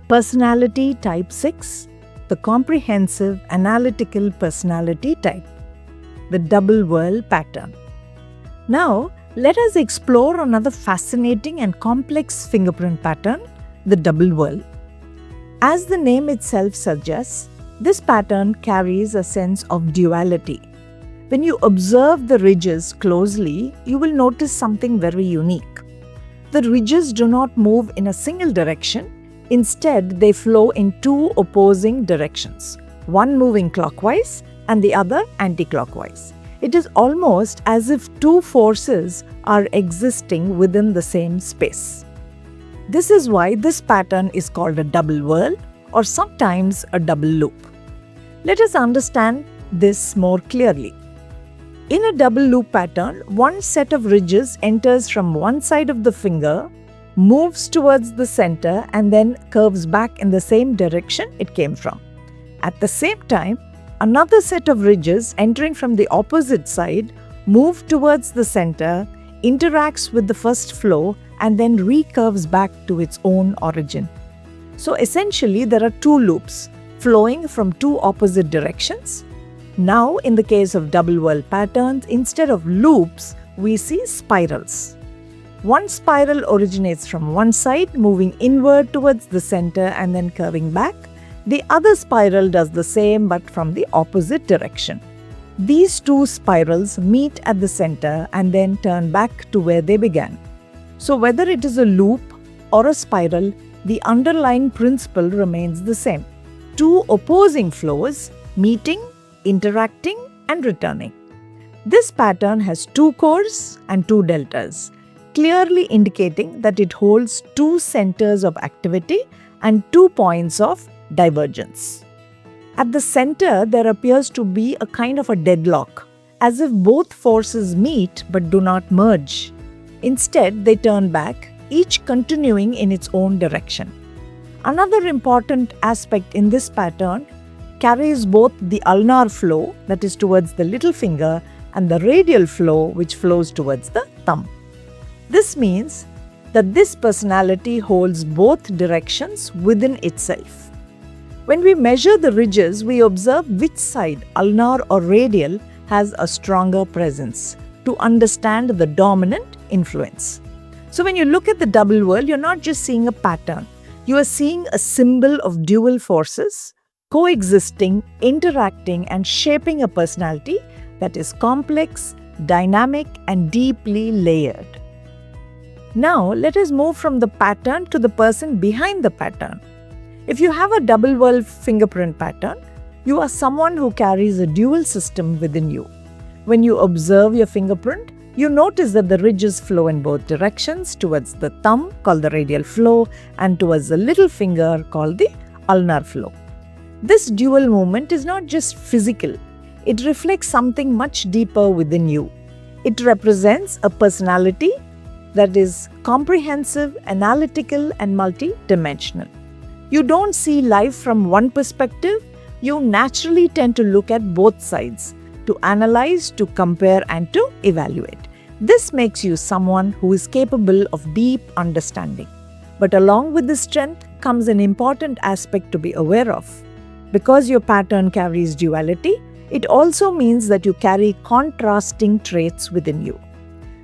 Personality type 6, the comprehensive analytical personality type, the double whorl pattern. Now, let us explore another fascinating and complex fingerprint pattern, the double whorl. As the name itself suggests, this pattern carries a sense of duality. When you observe the ridges closely, you will notice something very unique. The ridges do not move in a single direction. Instead, they flow in two opposing directions, one moving clockwise and the other anti-clockwise. It is almost as if two forces are existing within the same space. This is why this pattern is called a double whorl or sometimes a double loop. Let us understand this more clearly. In a double loop pattern, one set of ridges enters from one side of the finger, moves towards the center and then curves back in the same direction it came from. At the same time, another set of ridges entering from the opposite side move towards the center, interacts with the first flow and then recurves back to its own origin. So essentially there are two loops flowing from two opposite directions. Now in the case of double whorl patterns, instead of loops, we see spirals. One spiral originates from one side, moving inward towards the center and then curving back. The other spiral does the same but from the opposite direction. These two spirals meet at the center and then turn back to where they began. So whether it is a loop or a spiral, the underlying principle remains the same. Two opposing flows meeting, interacting and returning. This pattern has two cores and two deltas, clearly indicating that it holds two centers of activity and 2 points of divergence. At the center, there appears to be a kind of a deadlock, as if both forces meet but do not merge. Instead, they turn back, each continuing in its own direction. Another important aspect in this pattern carries both the ulnar flow, that is towards the little finger, and the radial flow, which flows towards the thumb. This means that this personality holds both directions within itself. When we measure the ridges, we observe which side, ulnar or radial, has a stronger presence to understand the dominant influence. So when you look at the double whorl, you're not just seeing a pattern. You are seeing a symbol of dual forces coexisting, interacting and shaping a personality that is complex, dynamic and deeply layered. Now, let us move from the pattern to the person behind the pattern. If you have a double whorl fingerprint pattern, you are someone who carries a dual system within you. When you observe your fingerprint, you notice that the ridges flow in both directions, towards the thumb, called the radial flow, and towards the little finger, called the ulnar flow. This dual movement is not just physical, it reflects something much deeper within you. It represents a personality that is comprehensive, analytical and multidimensional. You don't see life from one perspective, you naturally tend to look at both sides, to analyze, to compare and to evaluate. This makes you someone who is capable of deep understanding. But along with this strength comes an important aspect to be aware of. Because your pattern carries duality, it also means that you carry contrasting traits within you.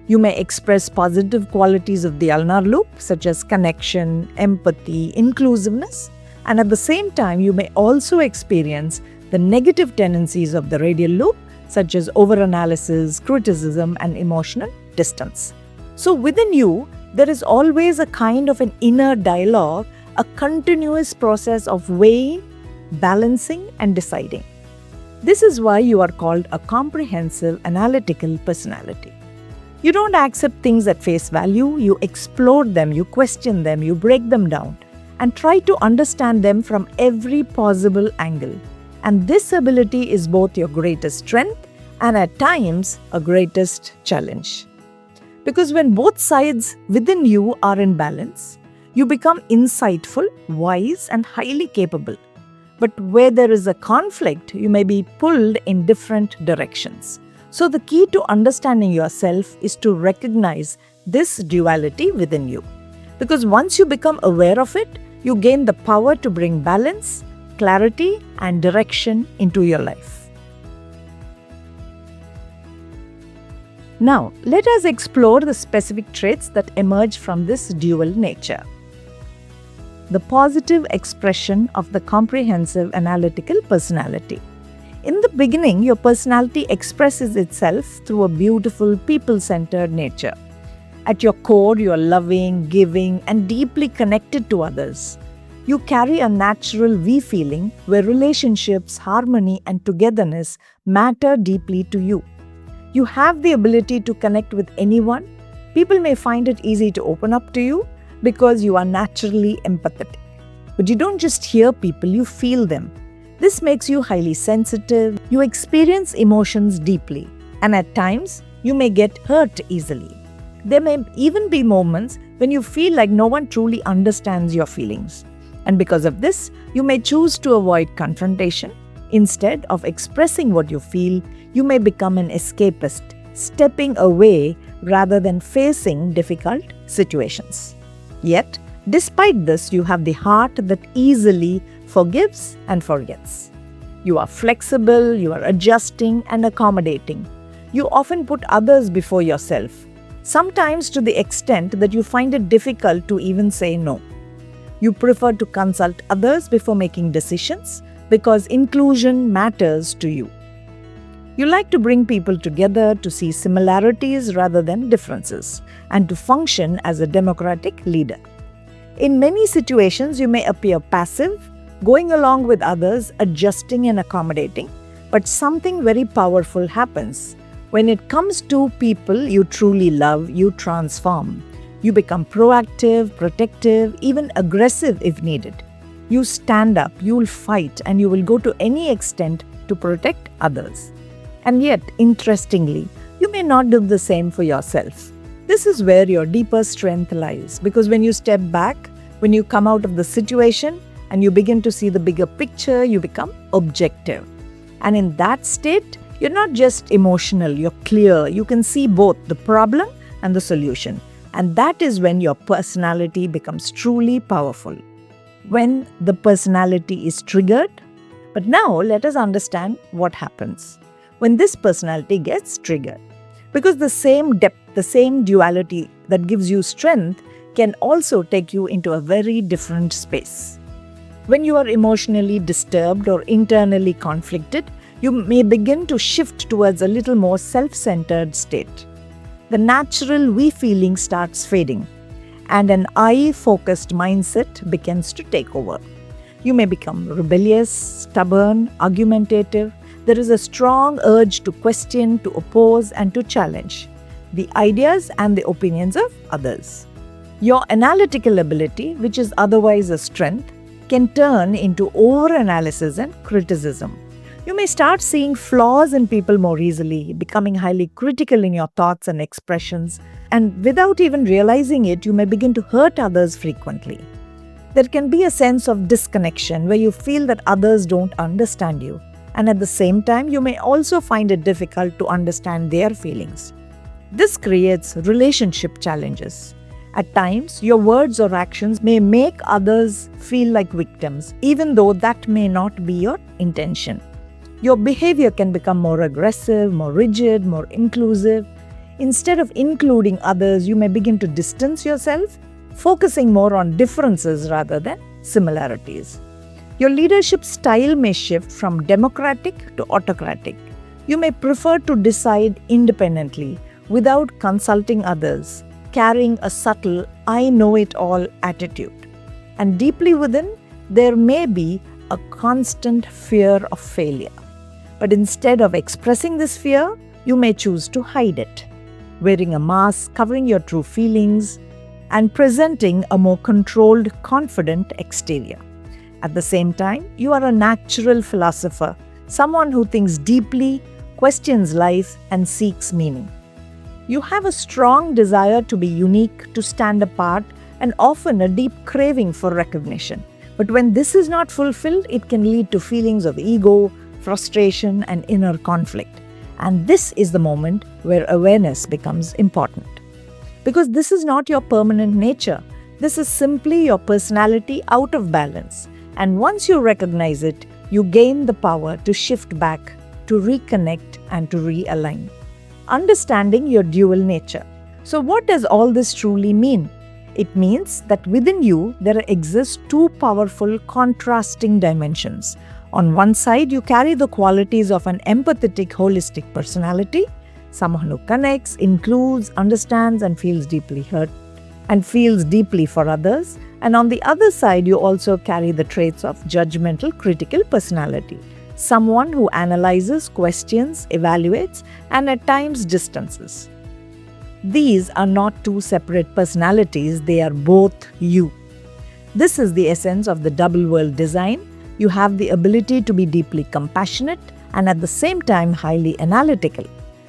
You may express positive qualities of the ulnar loop, such as connection, empathy, inclusiveness, and at the same time, you may also experience the negative tendencies of the radial loop, such as overanalysis, criticism, and emotional distance. So within you, there is always a kind of an inner dialogue, a continuous process of weighing, balancing, and deciding. This is why you are called a comprehensive analytical personality. You don't accept things at face value, you explore them, you question them, you break them down, and try to understand them from every possible angle. And this ability is both your greatest strength and at times a greatest challenge. Because when both sides within you are in balance, you become insightful, wise, and highly capable. But where there is a conflict, you may be pulled in different directions. So the key to understanding yourself is to recognize this duality within you. Because once you become aware of it, you gain the power to bring balance, clarity, and direction into your life. Now, let us explore the specific traits that emerge from this dual nature. The positive expression of the comprehensive analytical personality. In the beginning, your personality expresses itself through a beautiful people-centered nature. At your core, you are loving, giving, and deeply connected to others. You carry a natural we feeling where relationships, harmony, and togetherness matter deeply to you. You have the ability to connect with anyone. People may find it easy to open up to you because you are naturally empathetic. But you don't just hear people, you feel them. This makes you highly sensitive. You experience emotions deeply, and at times, you may get hurt easily. There may even be moments when you feel like no one truly understands your feelings. And because of this, you may choose to avoid confrontation. Instead of expressing what you feel, you may become an escapist, stepping away rather than facing difficult situations. Yet, despite this, you have the heart that easily forgives and forgets. You are flexible, you are adjusting and accommodating. You often put others before yourself, sometimes to the extent that you find it difficult to even say no. You prefer to consult others before making decisions because inclusion matters to you. You like to bring people together to see similarities rather than differences and to function as a democratic leader. In many situations, you may appear passive, going along with others, adjusting and accommodating, but something very powerful happens. When it comes to people you truly love, you transform. You become proactive, protective, even aggressive if needed. You stand up, you will fight, and you will go to any extent to protect others. And yet, interestingly, you may not do the same for yourself. This is where your deeper strength lies, because when you step back, when you come out of the situation and you begin to see the bigger picture, you become objective. And in that state, you're not just emotional, you're clear. You can see both the problem and the solution. And that is when your personality becomes truly powerful. When the personality is triggered. But now let us understand what happens when this personality gets triggered. Because the same depth, the same duality that gives you strength can also take you into a very different space. When you are emotionally disturbed or internally conflicted, you may begin to shift towards a little more self-centered state. The natural we feeling starts fading, and an I-focused mindset begins to take over. You may become rebellious, stubborn, argumentative. There is a strong urge to question, to oppose, and to challenge the ideas and the opinions of others. Your analytical ability, which is otherwise a strength, can turn into over-analysis and criticism. You may start seeing flaws in people more easily, becoming highly critical in your thoughts and expressions, and without even realizing it, you may begin to hurt others frequently. There can be a sense of disconnection where you feel that others don't understand you, and at the same time, you may also find it difficult to understand their feelings. This creates relationship challenges. At times, your words or actions may make others feel like victims, even though that may not be your intention. Your behavior can become more aggressive, more rigid, more inclusive. Instead of including others, you may begin to distance yourself, focusing more on differences rather than similarities. Your leadership style may shift from democratic to autocratic. You may prefer to decide independently without consulting others, carrying a subtle I know it all attitude. And deeply within, there may be a constant fear of failure. But instead of expressing this fear, you may choose to hide it, wearing a mask, covering your true feelings, and presenting a more controlled, confident exterior. At the same time, you are a natural philosopher, someone who thinks deeply, questions life, and seeks meaning. You have a strong desire to be unique, to stand apart, and often a deep craving for recognition. But when this is not fulfilled, it can lead to feelings of ego, frustration, and inner conflict. And this is the moment where awareness becomes important. Because this is not your permanent nature. This is simply your personality out of balance. And once you recognize it, you gain the power to shift back, to reconnect, and to realign. Understanding your dual nature. So, what does all this truly mean? It means that within you, there exist two powerful contrasting dimensions. On one side, you carry the qualities of an empathetic, holistic personality, someone who connects, includes, understands, and feels deeply hurt and feels deeply for others. And on the other side, you also carry the traits of judgmental, critical personality, someone who analyzes, questions, evaluates, and at times distances. These are not two separate personalities, they are both you. This is the essence of the Double Whorl design. You have the ability to be deeply compassionate and at the same time highly analytical.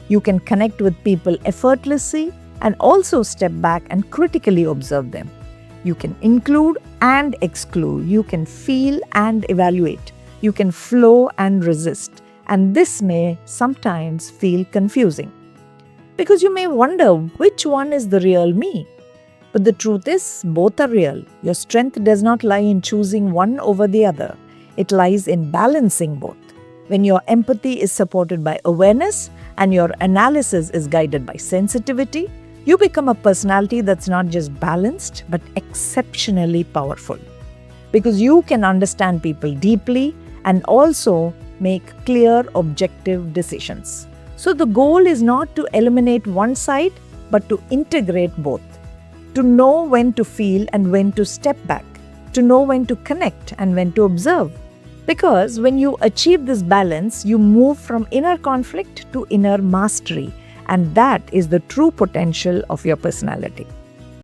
You can connect with people effortlessly and also step back and critically observe them. You can include and exclude. You can feel and evaluate. You can flow and resist. And this may sometimes feel confusing, because you may wonder which one is the real me. But the truth is, both are real. Your strength does not lie in choosing one over the other. It lies in balancing both. When your empathy is supported by awareness and your analysis is guided by sensitivity, you become a personality that's not just balanced, but exceptionally powerful. Because you can understand people deeply and also make clear, objective decisions. So the goal is not to eliminate one side, but to integrate both. To know when to feel and when to step back. To know when to connect and when to observe. Because when you achieve this balance, you move from inner conflict to inner mastery. And that is the true potential of your personality.